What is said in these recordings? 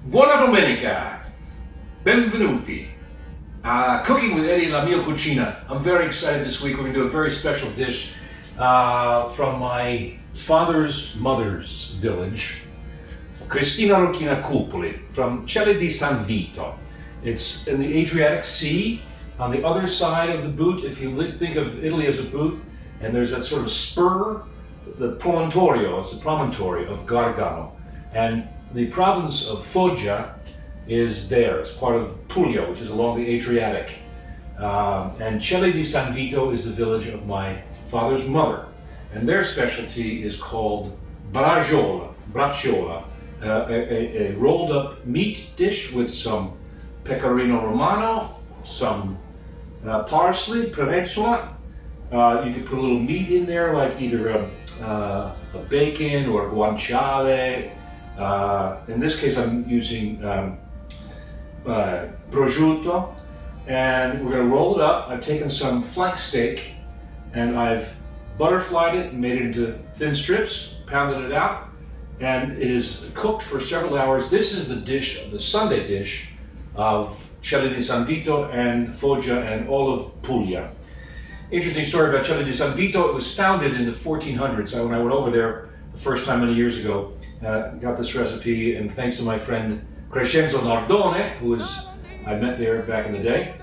Buona domenica! Benvenuti! Cooking with Eddie La Mia Cucina. I'm very excited this week. We're going to do a very special dish from my father's mother's village, Cristina Rocchina Cupoli, from Celle di San Vito. It's in the Adriatic Sea, on the other side of the boot, if you think of Italy as a boot, and there's that sort of spur, the promontorio, it's the promontory of Gargano. And the province of Foggia is there. It's part of Puglia, which is along the Adriatic. And Celle di San Vito is the village of my father's mother. And their specialty is called Braciola, a rolled up meat dish with some Pecorino Romano, some parsley, Braciola. You could put a little meat in there, like either a bacon or guanciale. In this case, I'm using prosciutto, and we're going to roll it up. I've taken some flank steak and I've butterflied it and made it into thin strips, pounded it out, and it is cooked for several hours. This is the dish, the Sunday dish of Celle di San Vito and Foggia and all of Puglia. Interesting story about Celle di San Vito. It was founded in the 1400s. When I went over there the first time many years ago, got this recipe, and thanks to my friend Crescenzo Nardone, who I met there back in the day,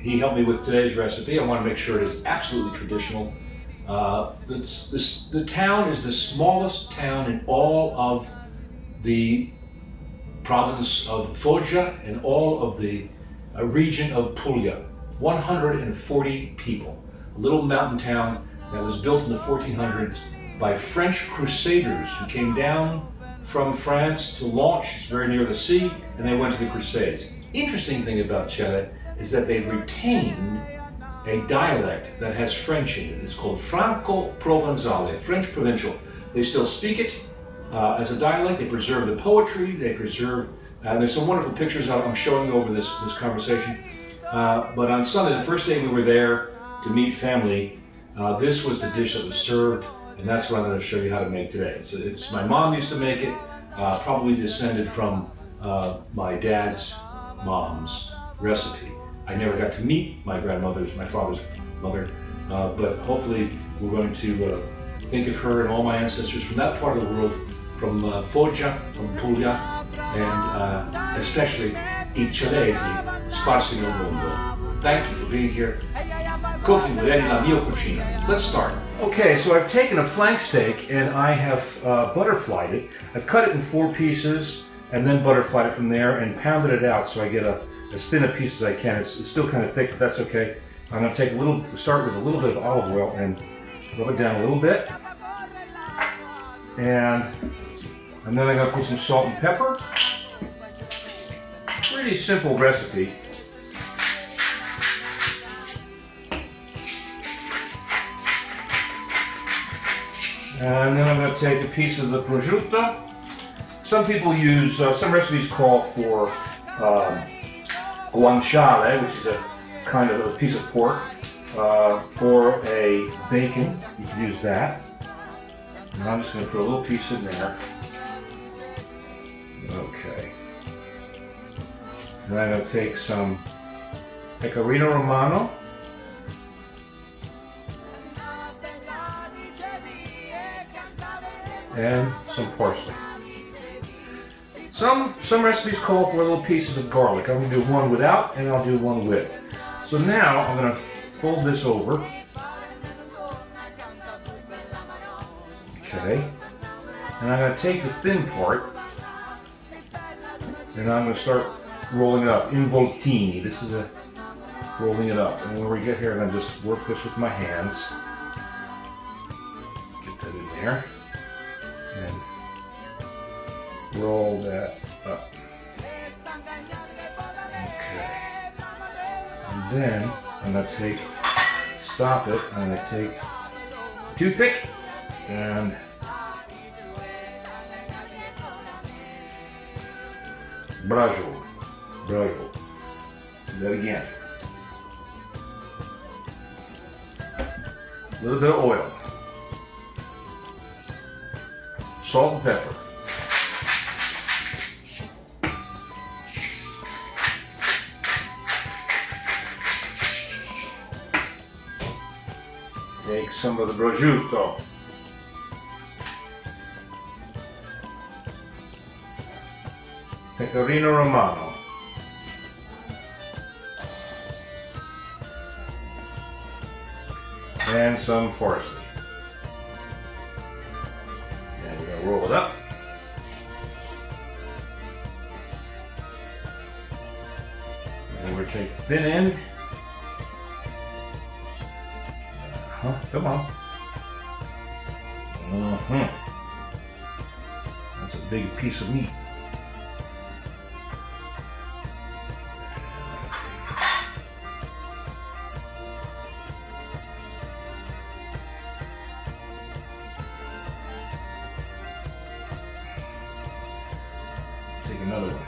he helped me with today's recipe. I want to make sure it is absolutely traditional. The town is the smallest town in all of the province of Foggia and all of the region of Puglia. 140 people. A little mountain town that was built in the 1400s by French crusaders who came down from France to launch. It's very near the sea, and they went to the Crusades. Interesting thing about Celle is that they've retained a dialect that has French in it. It's called Franco-Provençale, French provincial. They still speak it as a dialect. They preserve the poetry. They preserve. There's some wonderful pictures I'm showing you over this conversation. But on Sunday, the first day we were there to meet family, this was the dish that was served, and that's what I'm going to show you how to make today. It's my mom used to make it, probably descended from my dad's mom's recipe. I never got to meet my father's mother, but hopefully we're going to think of her and all my ancestors from that part of the world, from Foggia, from Puglia, and especially I Cellesi sparsi nel mondo. Thank you for being here. Cooking with Eddie La Mia Cucina. Let's start. Okay, so I've taken a flank steak and I have butterflied it. I've cut it in 4 pieces and then butterflied it from there and pounded it out so I get as thin a piece as I can. It's still kind of thick, but that's okay. I'm going to start with a little bit of olive oil and rub it down a little bit. And then I'm going to put some salt and pepper. Pretty simple recipe. And then I'm going to take a piece of the prosciutto. Some people use, some recipes call for guanciale, which is a kind of a piece of pork, or a bacon. You can use that. And I'm just going to put a little piece in there. Okay. And I'm going to take some Pecorino Romano. And some parsley. Some recipes call for little pieces of garlic. I'm going to do one without and I'll do one with. So now I'm going to fold this over. Okay. And I'm going to take the thin part and I'm going to start rolling it up, involtini. This is rolling it up. And when we get here, I'm going to just work this with my hands. Get that in there. And roll that up. Okay. And then I'm going to stop it, I'm going to take a toothpick and Braciole. Do that again. A little bit of oil. Salt and pepper. some of the prosciutto. Pecorino Romano. And some parsley. And we're going to roll it up. And we're taking the thin end. Come on. That's a big piece of meat. Take another one.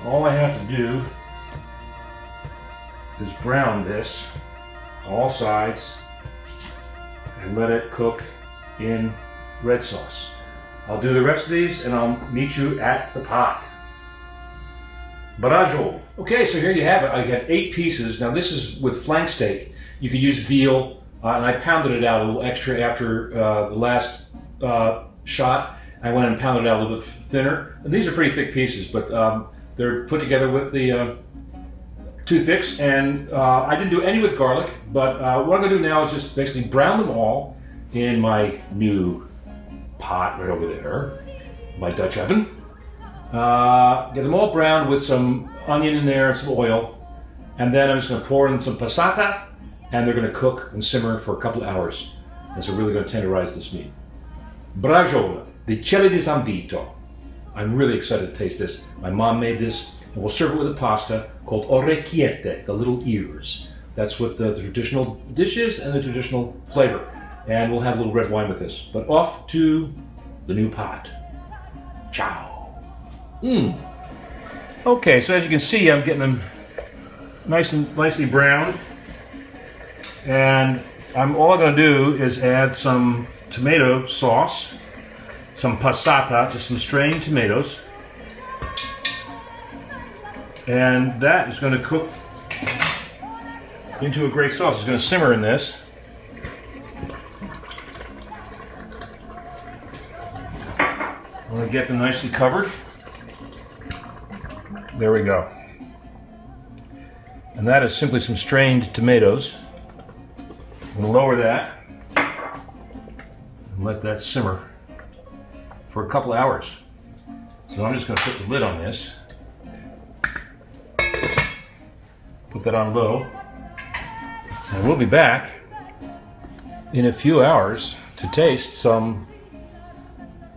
All I have to do is brown this all sides and let it cook in red sauce. I'll do the rest of these and I'll meet you at the pot. Braciole. Okay, so here you have it. I got 8 pieces. Now this is with flank steak. You could use veal, and I pounded it out a little extra after the last shot. I went and pounded it out a little bit thinner. And these are pretty thick pieces, but they're put together with the toothpicks, and I didn't do any with garlic, but what I'm going to do now is just basically brown them all in my new pot right over there, my Dutch oven. Get them all browned with some onion in there and some oil, and then I'm just going to pour in some passata, and they're going to cook and simmer for a couple of hours. And so really going to tenderize this meat. Braciola, the chili di San Vito. I'm really excited to taste this. My mom made this. And we'll serve it with a pasta called orecchiette, the little ears. That's what the traditional dish is and the traditional flavor. And we'll have a little red wine with this. But off to the new pot. Ciao. Okay, so as you can see, I'm getting them nicely browned. And all I'm going to do is add some tomato sauce, some passata, just some strained tomatoes. And that is going to cook into a great sauce. It's going to simmer in this. I'm going to get them nicely covered. There we go. And that is simply some strained tomatoes. I'm going to lower that and let that simmer for a couple hours. So I'm just going to put the lid on this. Put that on low, and we'll be back in a few hours to taste some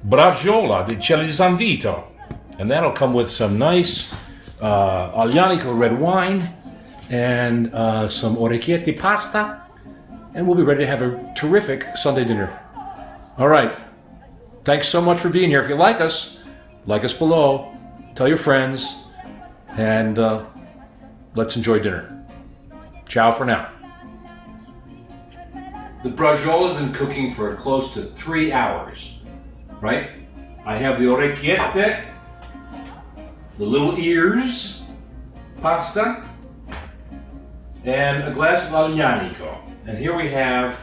Braciola di chili di San Vito, and that'll come with some nice Aglianico red wine and some Orecchiette pasta, and we'll be ready to have a terrific Sunday dinner. All right, thanks so much for being here. If you like us below, tell your friends, and let's enjoy dinner. Ciao for now. The Braciola has been cooking for close to 3 hours, right? I have the orecchiette, the little ears, pasta, and a glass of Aglianico. And here we have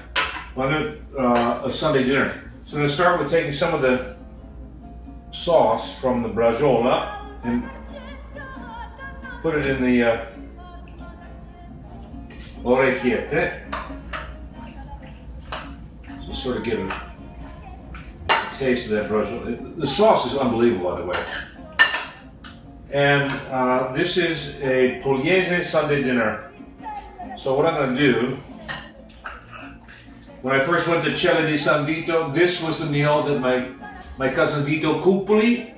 a Sunday dinner. So I'm going to start with taking some of the sauce from the Braciola and put it in the Orecchiette. So sort of give a taste of that Braciola. The sauce is unbelievable, by the way. And this is a Pugliese Sunday dinner. So what I'm going to do, when I first went to Chili di San Vito, this was the meal that my cousin Vito Cupoli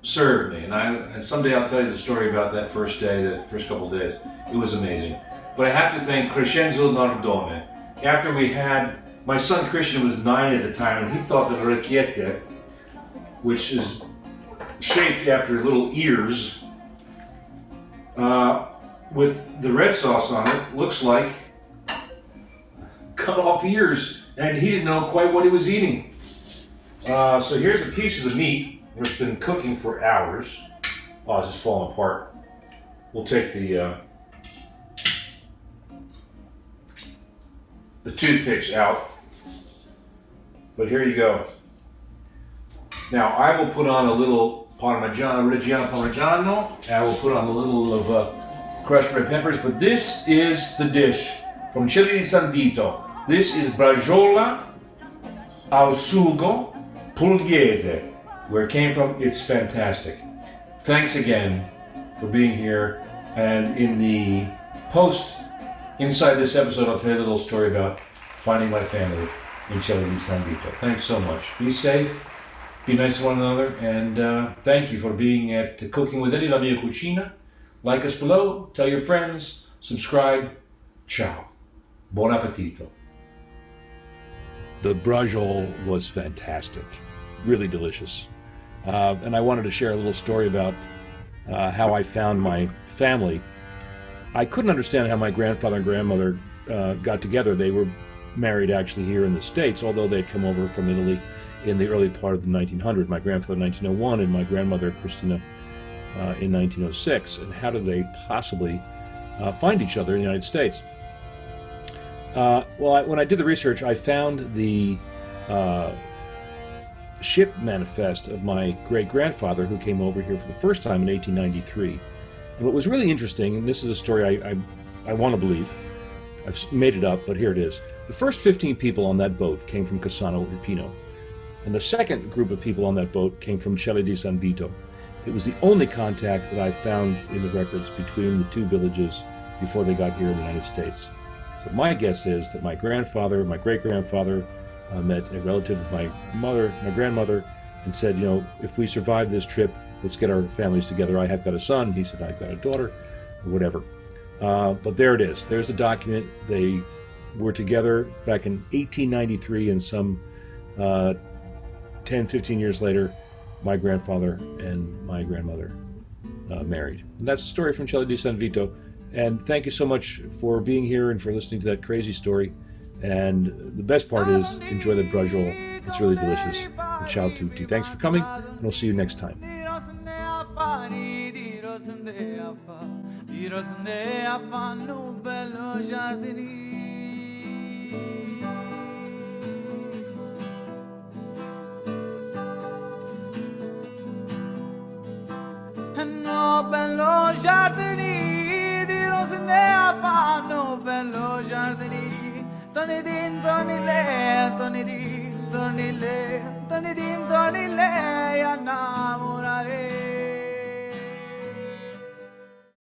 served me. And someday I'll tell you the story about that first day, that first couple of days. It was amazing. But I have to thank Crescenzo Nardone. After we had, my son Christian was 9 at the time, and he thought that Orecchiette, which is shaped after little ears, with the red sauce on it, looks like cut off ears, and he didn't know quite what he was eating. So here's a piece of the meat that's been cooking for hours. Oh, it's just falling apart. We'll take the the toothpicks out. But here you go. Now I will put on a little Reggiano Parmigiano. I will put on a little of crushed red peppers. But this is the dish from Celle di San Vito. This is Braciola al Sugo Pugliese. Where it came from, it's fantastic. Thanks again for being here. And in the post inside this episode, I'll tell you a little story about finding my family in Celle di San Vito. Thanks so much. Be safe, be nice to one another, and thank you for being at Cooking with Eddie, La Mia Cucina. Like us below, tell your friends, subscribe. Ciao. Buon appetito. The braciole was fantastic, really delicious. And I wanted to share a little story about how I found my family. I couldn't understand how my grandfather and grandmother got together. They were married actually here in the States, although they'd come over from Italy in the early part of the 1900s. My grandfather in 1901 and my grandmother Cucina in 1906. And how did they possibly find each other in the United States? When I did the research, I found the ship manifest of my great-grandfather who came over here for the first time in 1893. And what was really interesting, and this is a story I want to believe, I've made it up, but here it is. The first 15 people on that boat came from Cassano Irpino, and the second group of people on that boat came from Celle di San Vito. It was the only contact that I found in the records between the two villages before they got here in the United States. But my guess is that my grandfather, my great-grandfather, met a relative of my grandmother, and said, you know, if we survive this trip, let's get our families together. I have got a son. He said, I've got a daughter, or whatever. But there it is. There's the document. They were together back in 1893, and some 10, 15 years later, my grandfather and my grandmother married. And that's the story from Celle di San Vito. And thank you so much for being here and for listening to that crazy story. And the best part is, enjoy the braciole. It's really delicious. And ciao tutti. Thanks for coming, and we'll see you next time. Bello giardini di rose ne fanno, bello giardini, toni din toni le, toni din toni le, toni din toni le,